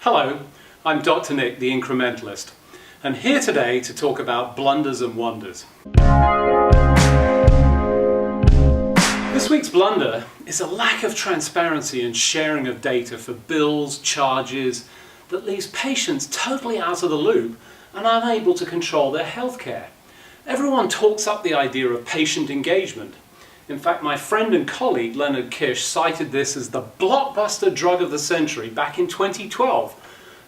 Hello, I'm Dr. Nick, the Incrementalist, and here today to talk about blunders and wonders. This week's blunder is a lack of transparency and sharing of data for bills, charges, that leaves patients totally out of the loop and unable to control their healthcare. Everyone talks up the idea of patient engagement. In fact, my friend and colleague Leonard Kish cited this as the blockbuster drug of the century back in 2012,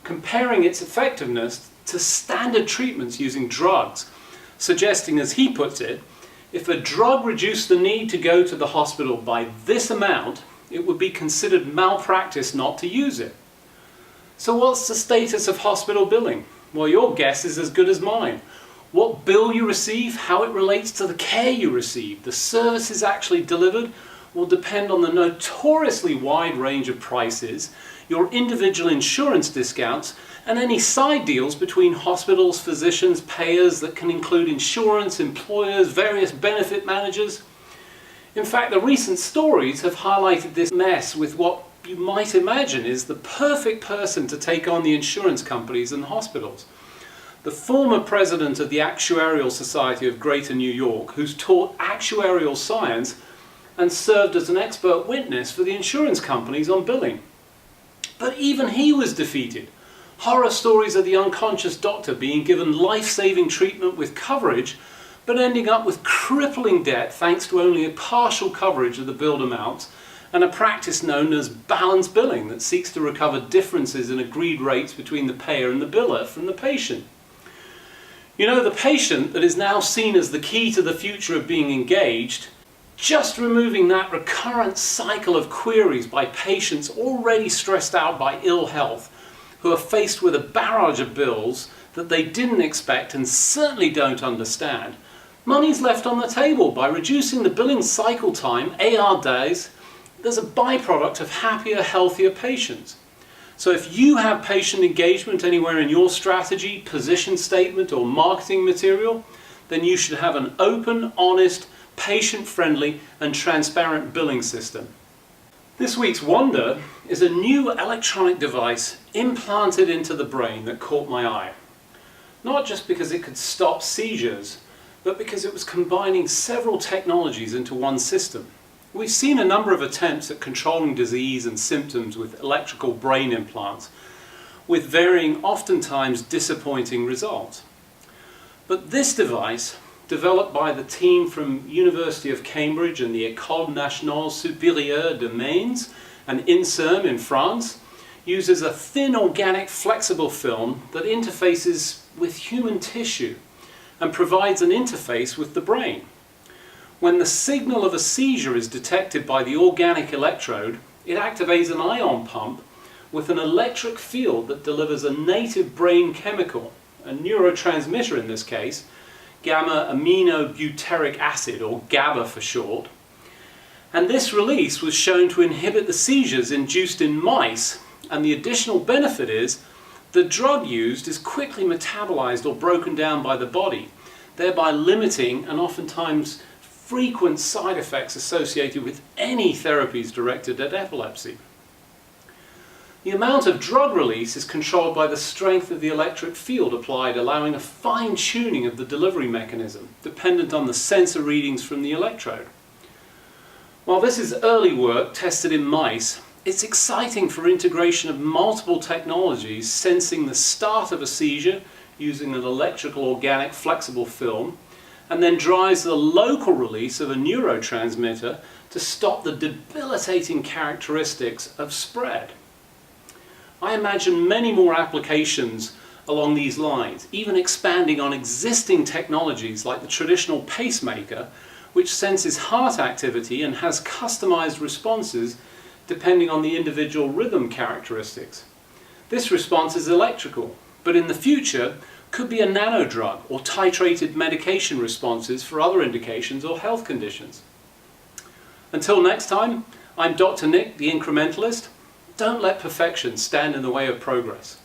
comparing its effectiveness to standard treatments using drugs, suggesting, as he puts it, if a drug reduced the need to go to the hospital by this amount, it would be considered malpractice not to use it. So what's the status of hospital billing? Well, your guess is as good as mine. What bill you receive, how it relates to the care you receive, the services actually delivered, will depend on the notoriously wide range of prices, your individual insurance discounts, and any side deals between hospitals, physicians, payers that can include insurance, employers, various benefit managers. In fact, the recent stories have highlighted this mess with what you might imagine is the perfect person to take on the insurance companies and hospitals. The former president of the Actuarial Society of Greater New York, who's taught actuarial science and served as an expert witness for the insurance companies on billing. But even he was defeated. Horror stories of the unconscious doctor being given life-saving treatment with coverage, but ending up with crippling debt thanks to only a partial coverage of the billed amounts, and a practice known as balance billing that seeks to recover differences in agreed rates between the payer and the biller from the patient. You know, the patient that is now seen as the key to the future of being engaged, just removing that recurrent cycle of queries by patients already stressed out by ill health, who are faced with a barrage of bills that they didn't expect and certainly don't understand. Money's left on the table by reducing the billing cycle time, AR days. There's a byproduct of happier, healthier patients. So if you have patient engagement anywhere in your strategy, position statement, or marketing material, then you should have an open, honest, patient-friendly, and transparent billing system. This week's wonder is a new electronic device implanted into the brain that caught my eye. Not just because it could stop seizures, but because it was combining several technologies into one system. We've seen a number of attempts at controlling disease and symptoms with electrical brain implants, with varying, oftentimes disappointing results. But this device, developed by the team from University of Cambridge and the École Nationale Supérieure de Mainz and INSERM in France, uses a thin organic flexible film that interfaces with human tissue and provides an interface with the brain. When the signal of a seizure is detected by the organic electrode, it activates an ion pump with an electric field that delivers a native brain chemical, a neurotransmitter in this case, gamma-aminobutyric acid, or GABA for short. And this release was shown to inhibit the seizures induced in mice, and the additional benefit is the drug used is quickly metabolized or broken down by the body, thereby limiting and oftentimes frequent side effects associated with any therapies directed at epilepsy. The amount of drug release is controlled by the strength of the electric field applied, allowing a fine-tuning of the delivery mechanism, dependent on the sensor readings from the electrode. While this is early work tested in mice, it's exciting for integration of multiple technologies sensing the start of a seizure using an electrical organic flexible film, and then drives the local release of a neurotransmitter to stop the debilitating characteristics of spread. I imagine many more applications along these lines, even expanding on existing technologies like the traditional pacemaker, which senses heart activity and has customized responses depending on the individual rhythm characteristics. This response is electrical, but in the future could be a nanodrug or titrated medication responses for other indications or health conditions. Until next time, I'm Dr. Nick, the Incrementalist. Don't let perfection stand in the way of progress.